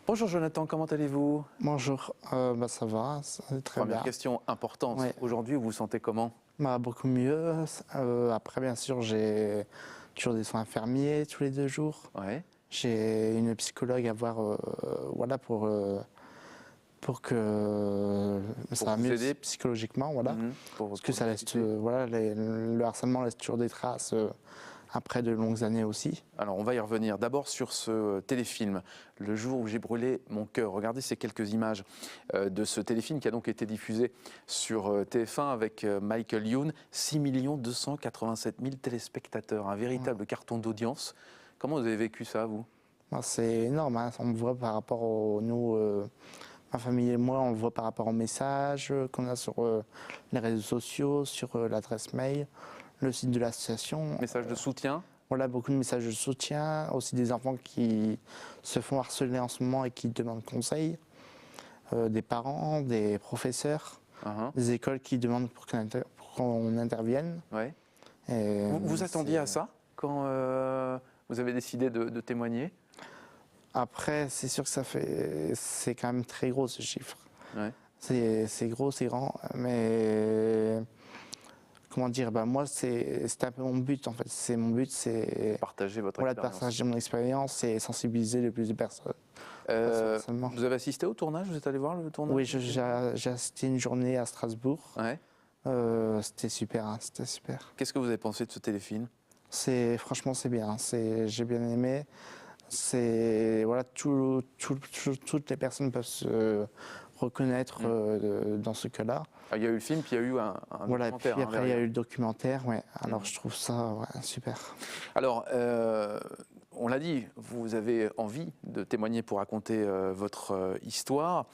Bonjour Jonathan, comment allez-vous? Bonjour, ça va, c'est très Première bien. question importante. Ouais. Aujourd'hui, vous vous sentez comment? Beaucoup mieux. Après, bien sûr, j'ai toujours des soins infirmiers tous les 2 jours. Ouais. J'ai une psychologue à voir voilà, pour que ça va vous mieux aider. psychologiquement. Voilà. Parce que ça laisse, voilà, le harcèlement laisse toujours des traces après de longues années aussi. Alors, on va y revenir. D'abord sur ce téléfilm, Le jour où j'ai brûlé mon cœur. Regardez ces quelques images de ce téléfilm qui a donc été diffusé sur TF1 avec Michael Youn. 6 287 000 téléspectateurs, un véritable carton d'audience. Comment vous avez vécu ça, vous? C'est énorme, hein. On me voit par rapport au nous, ma famille et moi, on le voit par rapport aux messages qu'on a sur les réseaux sociaux, sur l'adresse mail, le site de l'association. Message de soutien? Voilà, beaucoup de messages de soutien, aussi des enfants qui se font harceler en ce moment et qui demandent conseil, des parents, des professeurs, des écoles qui demandent pour qu'on intervienne. Ouais. Et Vous attendiez à ça quand vous avez décidé de témoigner? Après, c'est sûr que c'est quand même très gros ce chiffre. Ouais. C'est gros, c'est grand, mais comment dire, moi c'est un peu mon but en fait. Mon but, c'est Partager votre voilà, de expérience. partager mon expérience et sensibiliser le plus de personnes. Vous avez assisté au tournage? Vous êtes allé voir le tournage? Oui, j'ai assisté une journée à Strasbourg. Ouais. C'était super, hein, c'était super. Qu'est-ce que vous avez pensé de ce téléfilm? Franchement, c'est bien. J'ai bien aimé. Voilà, toutes les personnes peuvent se reconnaître dans ce cas-là. Il y a eu le film, puis il y a eu un Voilà, documentaire. puis après il y a derrière. eu le documentaire, ouais. Alors je trouve ça super. Alors, on l'a dit, vous avez envie de témoigner pour raconter votre histoire.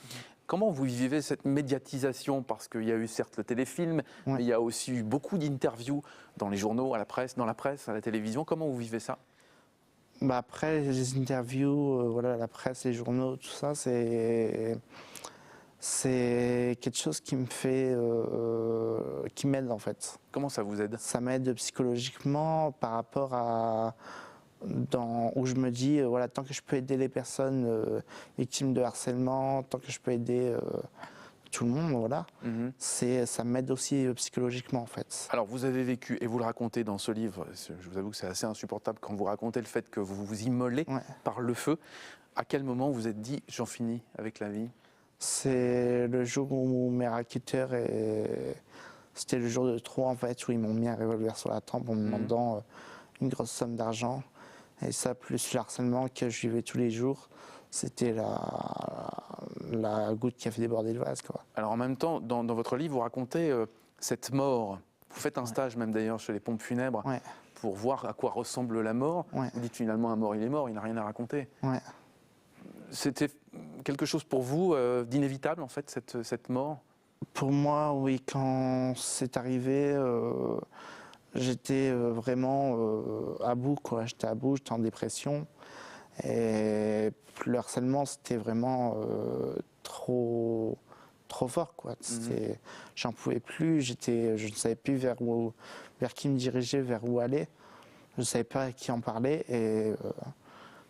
Comment vous vivez cette médiatisation? Parce qu'il y a eu certes le téléfilm, mais il y a aussi eu beaucoup d'interviews dans les journaux, à la presse, dans la presse, à la télévision. Comment vous vivez ça? Après les interviews, voilà, la presse, les journaux, tout ça, c'est quelque chose qui me fait, qui m'aide en fait. Comment ça vous aide? Ça m'aide psychologiquement par rapport à où je me dis, voilà, tant que je peux aider les personnes victimes de harcèlement, tant que je peux aider tout le monde, voilà, ça m'aide aussi psychologiquement en fait. Alors vous avez vécu, et vous le racontez dans ce livre, je vous avoue que c'est assez insupportable quand vous racontez le fait que vous vous immolez par le feu. À quel moment vous vous êtes dit, j'en finis avec la vie? C'est le jour où mes racketeurs, c'était le jour de trop en fait, où ils m'ont mis un revolver sur la tempe en me demandant une grosse somme d'argent. Et ça, plus le harcèlement que je vivais tous les jours, c'était la goutte qui a fait déborder le vase, quoi. Alors en même temps, dans votre livre, vous racontez cette mort. Vous faites un stage même d'ailleurs chez les pompes funèbres pour voir à quoi ressemble la mort. Vous dites finalement un mort, il est mort, il n'a rien à raconter. C'était quelque chose pour vous d'inévitable en fait, cette mort? Pour moi, oui, quand c'est arrivé, j'étais vraiment à bout, quoi. J'étais à bout, j'étais en dépression. Et le harcèlement, c'était vraiment trop fort, quoi. J'en pouvais plus, je ne savais plus vers qui me diriger, vers où aller. Je ne savais pas à qui en parler et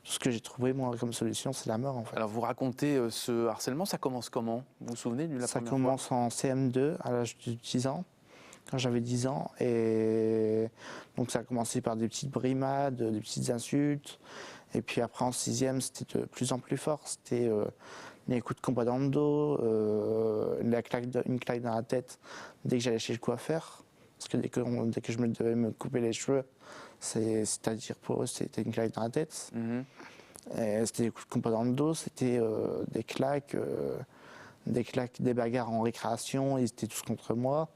tout ce que j'ai trouvé, moi, comme solution, c'est la mort, en fait. Alors vous racontez ce harcèlement, ça commence comment? Vous vous souvenez de la Ça première commence fois? en CM2, à l'âge de 10 ans, quand j'avais 10 ans. Et donc ça a commencé par des petites brimades, des petites insultes. Et puis après, en 6e, c'était de plus en plus fort. C'était les coups de combat dans le dos, une claque dans la tête dès que j'allais chez le coiffeur. Parce que dès que je devais me couper les cheveux, c'est-à-dire pour eux, c'était une claque dans la tête. C'était des coups de combat dans le dos, c'était des claques, des bagarres en récréation, ils étaient tous contre moi.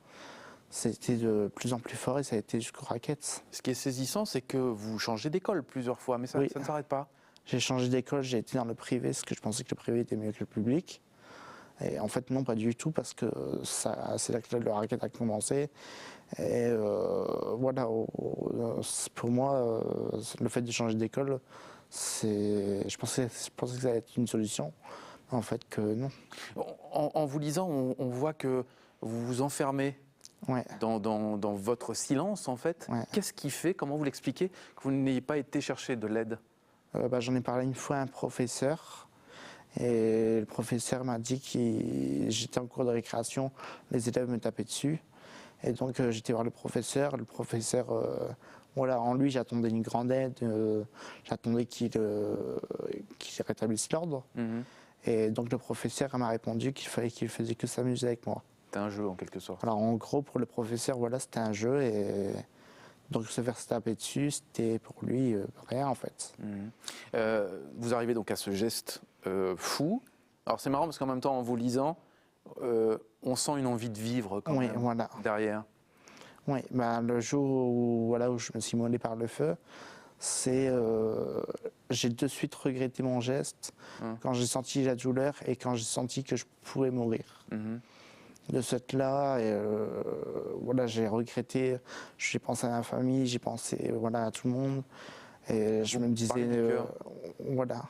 C'était de plus en plus fort et ça a été jusqu'aux raquettes. Ce qui est saisissant, c'est que vous changez d'école plusieurs fois, mais ça ne s'arrête pas. J'ai changé d'école, j'ai été dans le privé, parce que je pensais que le privé était mieux que le public. Et en fait, non, pas du tout, parce que c'est là que le racket a commencé. Et voilà, pour moi, le fait de changer d'école, je pensais que ça allait être une solution. En fait, que non. En vous lisant, on voit que vous vous enfermez dans votre silence, en fait. Qu'est-ce qui fait, comment vous l'expliquez, que vous n'ayez pas été chercher de l'aide? J'en ai parlé une fois à un professeur. Et le professeur m'a dit que j'étais en cours de récréation, les élèves me tapaient dessus. Et donc j'étais voir le professeur. Le professeur, voilà, en lui j'attendais une grande aide, j'attendais qu'il rétablisse l'ordre. Et donc le professeur m'a répondu qu'il fallait qu'il faisait que s'amuser avec moi. C'était un jeu en quelque sorte. Alors en gros pour le professeur, voilà, c'était un jeu et donc se faire se taper dessus, c'était pour lui rien en fait. Vous arrivez donc à ce geste fou. Alors c'est marrant parce qu'en même temps en vous lisant, on sent une envie de vivre quand Oui, même voilà. derrière. Oui, bah, le jour où, voilà, où je me suis molé par le feu, j'ai de suite regretté mon geste quand j'ai senti la douleur et quand j'ai senti que je pouvais mourir. De cette là, voilà, j'ai regretté, j'ai pensé à ma famille, j'ai pensé voilà, à tout le monde et je me disais, voilà.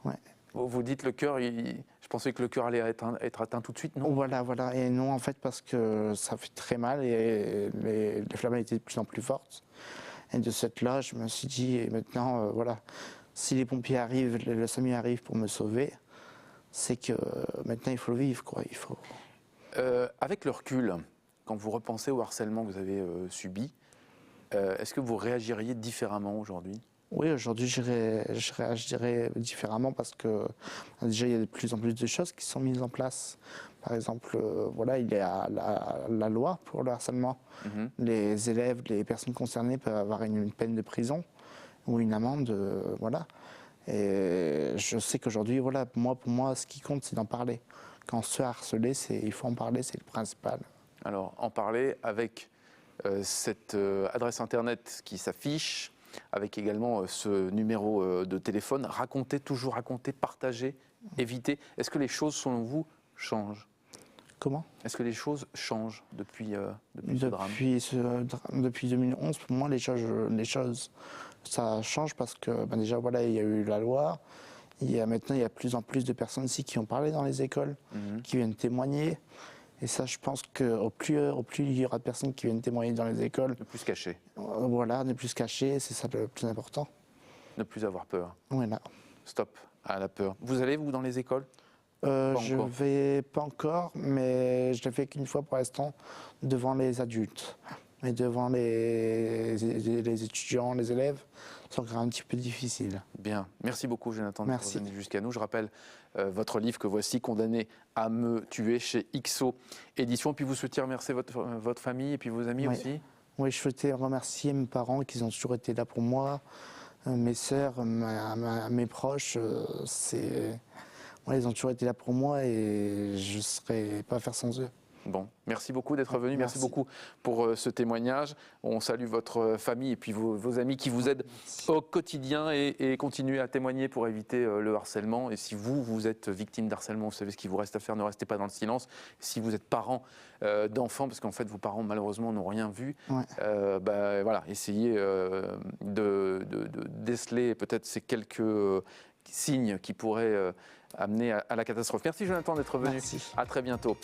Ouais. Vous dites le cœur, je pensais que le cœur allait être atteint tout de suite, non? Voilà, voilà, et non en fait parce que ça fait très mal et les flammes étaient de plus en plus fortes. Et de cette là, je me suis dit, et maintenant, voilà, si les pompiers arrivent, le SAMU arrive pour me sauver, c'est que maintenant il faut le vivre, quoi. Il faut. Avec le recul, quand vous repensez au harcèlement que vous avez subi, est-ce que vous réagiriez différemment aujourd'hui? Oui, aujourd'hui, je réagirais différemment parce que déjà, il y a de plus en plus de choses qui sont mises en place. Par exemple, voilà, il y a la loi pour le harcèlement. Les élèves, les personnes concernées peuvent avoir une peine de prison ou une amende, voilà. Et je sais qu'aujourd'hui, voilà, pour moi, ce qui compte, c'est d'en parler. Quand on se fait harceler, il faut en parler, c'est le principal. Alors, en parler avec cette adresse internet qui s'affiche, avec également ce numéro de téléphone, toujours raconter, partager, éviter. Est-ce que les choses, selon vous, changent? Comment? Est-ce que les choses changent depuis ce drame? Depuis 2011, pour moi, les choses, ça change parce que déjà, voilà, il y a eu la loi. Maintenant, il y a de plus en plus de personnes ici qui ont parlé dans les écoles, qui viennent témoigner. Et ça, je pense qu'au plus il y aura de personnes qui viennent témoigner dans les écoles. Ne plus se cacher. Voilà, ne plus se cacher, c'est ça le plus important. Ne plus avoir peur. Voilà. Stop à la peur. Vous allez, vous, dans les écoles? Je vais pas encore, mais je l'ai fait qu'une fois pour l'instant, devant les adultes. Mais devant les étudiants, les élèves, c'est encore un petit peu difficile. Bien. Merci beaucoup, Jonathan, d'être Merci. venu jusqu'à nous. Je rappelle votre livre que voici, Condamné à me tuer, chez XO Éditions. Puis vous souhaitez remercier votre famille et puis vos amis aussi? Oui, je souhaitais remercier mes parents qui ont toujours été là pour moi, mes sœurs, mes proches. Ils ont toujours été là pour moi et je ne saurais pas faire sans eux. Bon, merci beaucoup d'être venu, merci beaucoup pour ce témoignage. On salue votre famille et puis vos amis qui vous aident au quotidien et continuez à témoigner pour éviter le harcèlement. Et si vous êtes victime d'harcèlement, vous savez ce qu'il vous reste à faire, ne restez pas dans le silence. Si vous êtes parent d'enfants, parce qu'en fait vos parents malheureusement n'ont rien vu, voilà, essayez de déceler peut-être ces quelques signes qui pourraient amener à la catastrophe. Merci Jonathan d'être venu, Merci. à très bientôt.